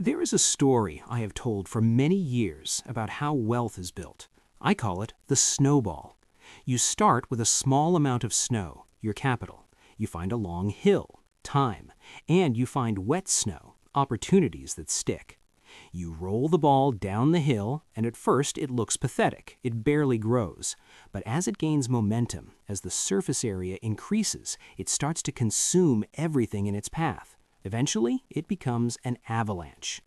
There is a story I have told for many years about how wealth is built. I call it the snowball. You start with a small amount of snow, your capital. You find a long hill, time, and you find wet snow, opportunities that stick. You roll the ball down the hill, and at first it looks pathetic. It barely grows. But as it gains momentum, as the surface area increases, it starts to consume everything in its path. Eventually, it becomes an avalanche.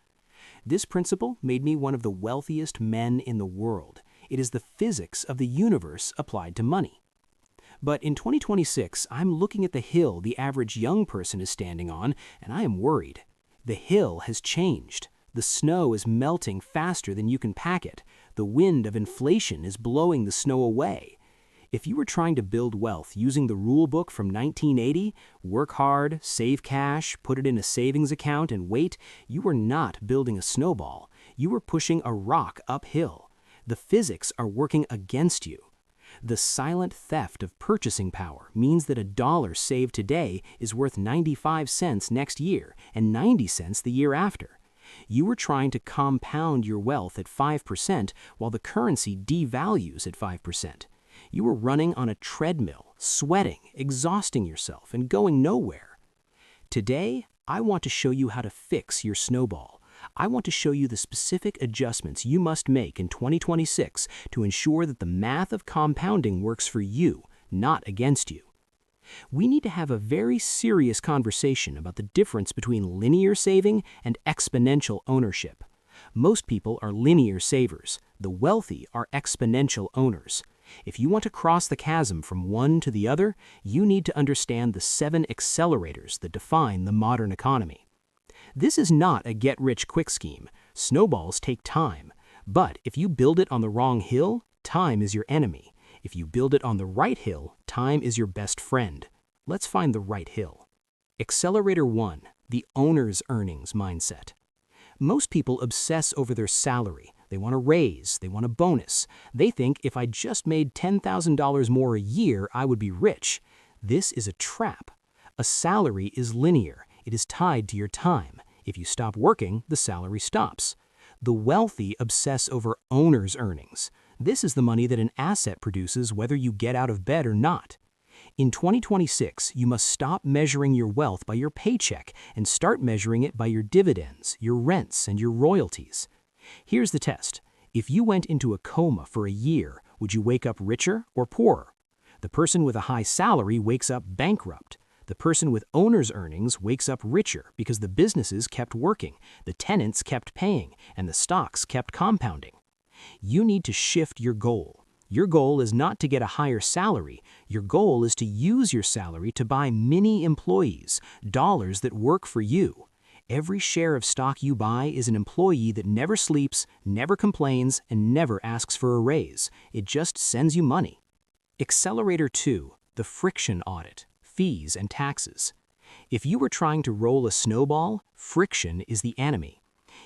This principle made me one of the wealthiest men in the world. It is the physics of the universe applied to money. But in 2026, I'm looking at the hill the average young person is standing on, and I am worried. The hill has changed. The snow is melting faster than you can pack it. The wind of inflation is blowing the snow away. If you were trying to build wealth using the rule book from 1980, work hard, save cash, put it in a savings account, and wait, you were not building a snowball. You were pushing a rock uphill. The physics are working against you. The silent theft of purchasing power means that $1 saved today is worth 95 cents next year and 90 cents the year after. You were trying to compound your wealth at 5% while the currency devalues at 5%. You were running on a treadmill, sweating, exhausting yourself, and going nowhere. Today, I want to show you how to fix your snowball. I want to show you the specific adjustments you must make in 2026 to ensure that the math of compounding works for you, not against you. We need to have a very serious conversation about the difference between linear saving and exponential ownership. Most people are linear savers. The wealthy are exponential owners. If you want to cross the chasm from one to the other, you need to understand the 7 accelerators that define the modern economy. This is not a get-rich-quick scheme. Snowballs take time. But if you build it on the wrong hill, time is your enemy. If you build it on the right hill, time is your best friend. Let's find the right hill. Accelerator 1, the owner's earnings mindset. Most people obsess over their salary. They want a raise, they want a bonus. They think if I just made $10,000 more a year, I would be rich. This is a trap. A salary is linear. It is tied to your time. If you stop working, the salary stops. The wealthy obsess over owner's earnings. This is the money that an asset produces whether you get out of bed or not. In 2026, you must stop measuring your wealth by your paycheck and start measuring it by your dividends, your rents, and your royalties. Here's the test. If you went into a coma for a year, would you wake up richer or poorer? The person with a high salary wakes up bankrupt. The person with owner's earnings wakes up richer because the businesses kept working, the tenants kept paying, and the stocks kept compounding. You need to shift your goal. Your goal is not to get a higher salary. Your goal is to use your salary to buy mini employees, dollars that work for you. Every share of stock you buy is an employee that never sleeps, never complains, and never asks for a raise. It just sends you money. Accelerator 2, the friction audit, fees and taxes. If you were trying to roll a snowball, friction is the enemy.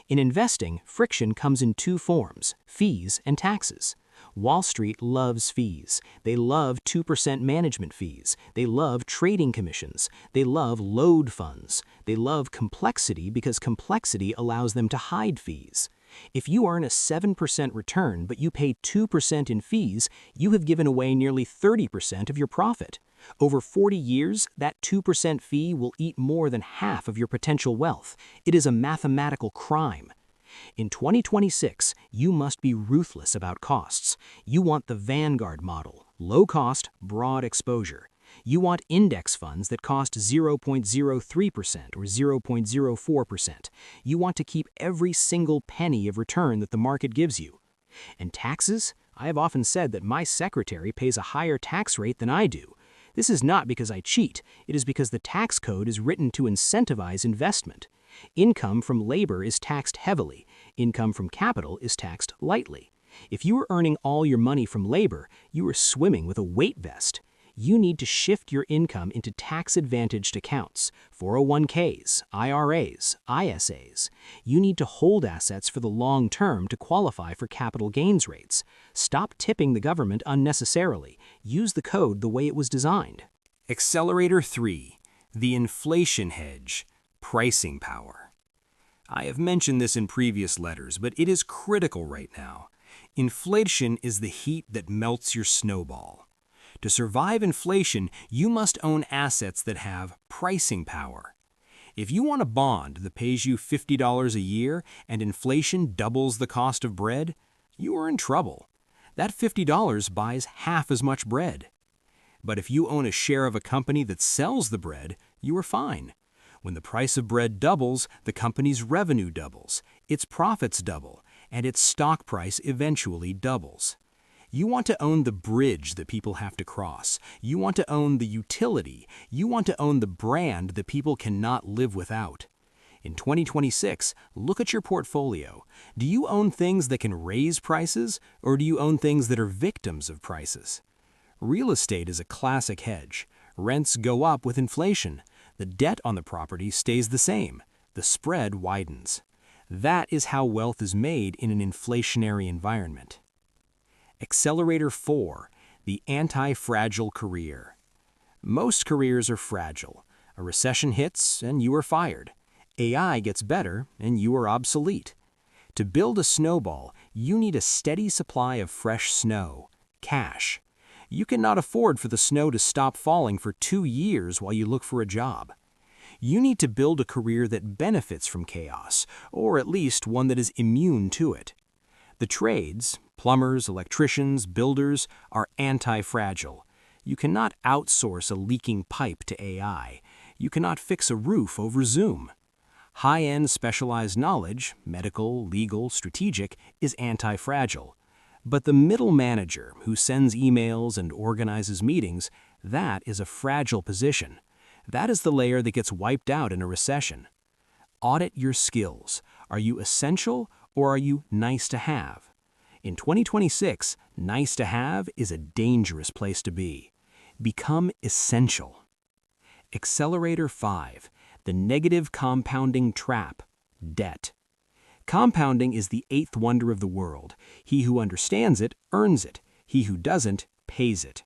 In investing, friction comes in 2 forms, fees and taxes. Wall Street loves fees. They love 2% management fees. They love trading commissions. They love load funds. They love complexity because complexity allows them to hide fees. If you earn a 7% return but you pay 2% in fees, you have given away nearly 30% of your profit. Over 40 years, that 2% fee will eat more than half of your potential wealth. It is a mathematical crime. In 2026, you must be ruthless about costs. You want the Vanguard model, low cost, broad exposure. You want index funds that cost 0.03% or 0.04%. You want to keep every single penny of return that the market gives you. And taxes? I have often said that my secretary pays a higher tax rate than I do. This is not because I cheat. It is because the tax code is written to incentivize investment. Income from labor is taxed heavily. Income from capital is taxed lightly. If you are earning all your money from labor, you are swimming with a weight vest. You need to shift your income into tax-advantaged accounts, 401ks, IRAs, ISAs. You need to hold assets for the long term to qualify for capital gains rates. Stop tipping the government unnecessarily. Use the code the way it was designed. Accelerator 3, the inflation hedge, pricing power. I have mentioned this in previous letters, but it is critical right now. Inflation is the heat that melts your snowball. To survive inflation, you must own assets that have pricing power. If you want a bond that pays you $50 a year and inflation doubles the cost of bread, you are in trouble. That $50 buys half as much bread. But if you own a share of a company that sells the bread, you are fine. When the price of bread doubles, the company's revenue doubles, its profits double, and its stock price eventually doubles. You want to own the bridge that people have to cross. You want to own the utility. You want to own the brand that people cannot live without. In 2026, look at your portfolio. Do you own things that can raise prices, or do you own things that are victims of prices? Real estate is a classic hedge. Rents go up with inflation. The debt on the property stays the same. The spread widens. That is how wealth is made in an inflationary environment. Accelerator 4, the anti-fragile career. Most careers are fragile. A recession hits and you are fired. AI gets better and you are obsolete. To build a snowball, you need a steady supply of fresh snow, cash. You cannot afford for the snow to stop falling for 2 years while you look for a job. You need to build a career that benefits from chaos, or at least one that is immune to it. The trades, plumbers, electricians, builders, are anti-fragile. You cannot outsource a leaking pipe to AI. You cannot fix a roof over Zoom. High-end specialized knowledge, medical, legal, strategic, is anti-fragile. But the middle manager who sends emails and organizes meetings, that is a fragile position. That is the layer that gets wiped out in a recession. Audit your skills. Are you essential or are you nice to have? In 2026, nice to have is a dangerous place to be. Become essential. Accelerator 5, the negative compounding trap, debt. Compounding is the 8th wonder of the world. He who understands it earns it. He who doesn't pays it.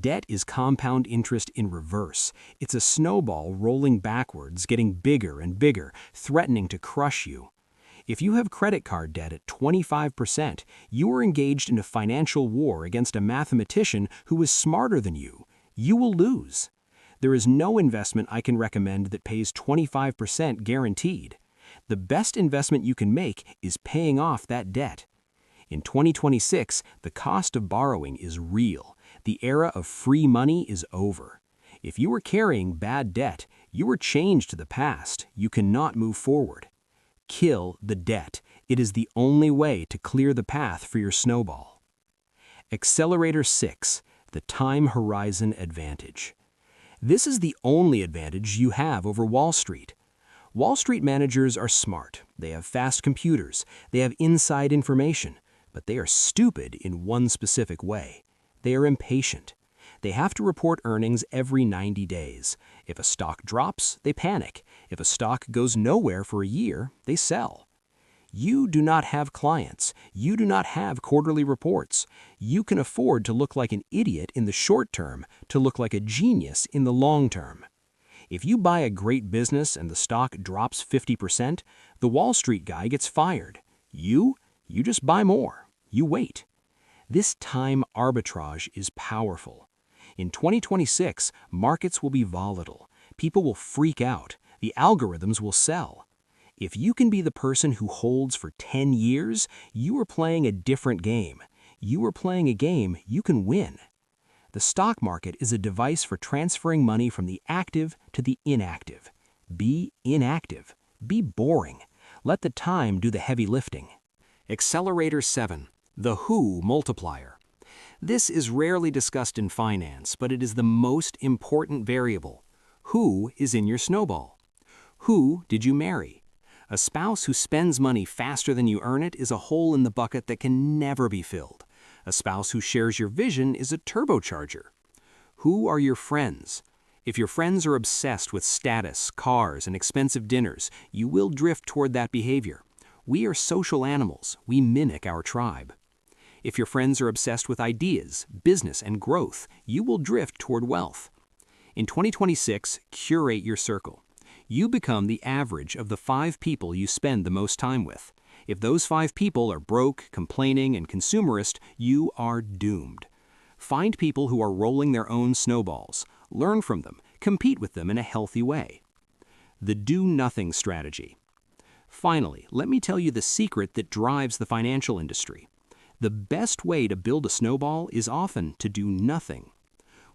Debt is compound interest in reverse. It's a snowball rolling backwards, getting bigger and bigger, threatening to crush you. If you have credit card debt at 25%, you are engaged in a financial war against a mathematician who is smarter than you. You will lose. There is no investment I can recommend that pays 25% guaranteed. The best investment you can make is paying off that debt. In 2026, the cost of borrowing is real. The era of free money is over. If you are carrying bad debt, you are chained to the past. You cannot move forward. Kill the debt. It is the only way to clear the path for your snowball. Accelerator 6, the time horizon advantage. This is the only advantage you have over Wall Street. Wall Street managers are smart. They have fast computers. They have inside information. But they are stupid in one specific way. They are impatient. They have to report earnings every 90 days. If a stock drops, they panic. If a stock goes nowhere for a year, they sell. You do not have clients. You do not have quarterly reports. You can afford to look like an idiot in the short term to look like a genius in the long term. If you buy a great business and the stock drops 50%, the Wall Street guy gets fired. You just buy more. You wait. This time arbitrage is powerful. In 2026, markets will be volatile. People will freak out. The algorithms will sell. If you can be the person who holds for 10 years, you are playing a different game. You are playing a game you can win. The stock market is a device for transferring money from the active to the inactive. Be inactive. Be boring. Let the time do the heavy lifting. Accelerator 7, the Who Multiplier. This is rarely discussed in finance, but it is the most important variable. Who is in your snowball? Who did you marry? A spouse who spends money faster than you earn it is a hole in the bucket that can never be filled. A spouse who shares your vision is a turbocharger. Who are your friends? If your friends are obsessed with status, cars, and expensive dinners, you will drift toward that behavior. We are social animals. We mimic our tribe. If your friends are obsessed with ideas, business, and growth, you will drift toward wealth. In 2026, curate your circle. You become the average of the 5 people you spend the most time with. If those 5 people are broke, complaining, and consumerist, you are doomed. Find people who are rolling their own snowballs. Learn from them. Compete with them in a healthy way. The do-nothing strategy. Finally, let me tell you the secret that drives the financial industry. The best way to build a snowball is often to do nothing.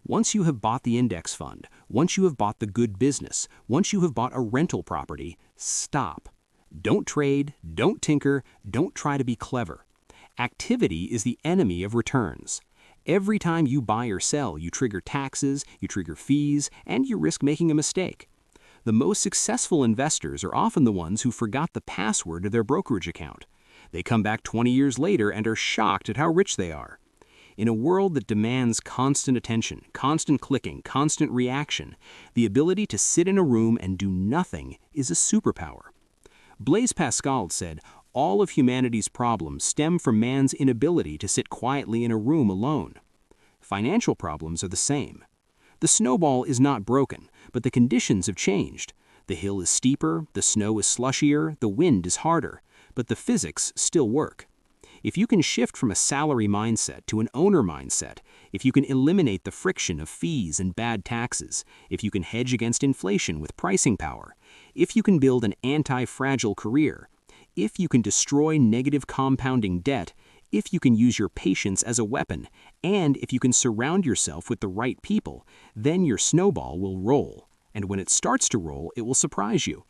Once you have bought the index fund, once you have bought the good business, once you have bought a rental property, stop. Don't trade, don't tinker, don't try to be clever. Activity is the enemy of returns. Every time you buy or sell, you trigger taxes, you trigger fees, and you risk making a mistake. The most successful investors are often the ones who forgot the password to their brokerage account. They come back 20 years later and are shocked at how rich they are. In a world that demands constant attention, constant clicking, constant reaction, the ability to sit in a room and do nothing is a superpower. Blaise Pascal said, "All of humanity's problems stem from man's inability to sit quietly in a room alone." Financial problems are the same. The snowball is not broken, but the conditions have changed. The hill is steeper, the snow is slushier, the wind is harder, but the physics still work. If you can shift from a salary mindset to an owner mindset, if you can eliminate the friction of fees and bad taxes, if you can hedge against inflation with pricing power, if you can build an anti-fragile career, if you can destroy negative compounding debt, if you can use your patience as a weapon, and if you can surround yourself with the right people, then your snowball will roll. And when it starts to roll, it will surprise you.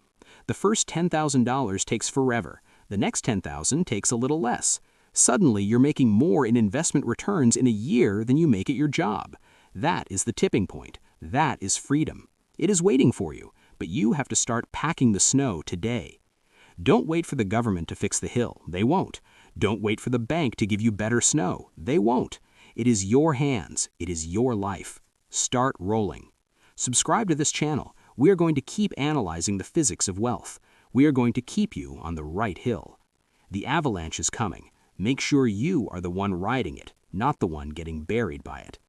The first $10,000 takes forever. The next $10,000 takes a little less. Suddenly, you're making more in investment returns in a year than you make at your job. That is the tipping point. That is freedom. It is waiting for you, but you have to start packing the snow today. Don't wait for the government to fix the hill. They won't. Don't wait for the bank to give you better snow. They won't. It is your hands. It is your life. Start rolling. Subscribe to this channel. We are going to keep analyzing the physics of wealth. We are going to keep you on the right hill. The avalanche is coming. Make sure you are the one riding it, not the one getting buried by it.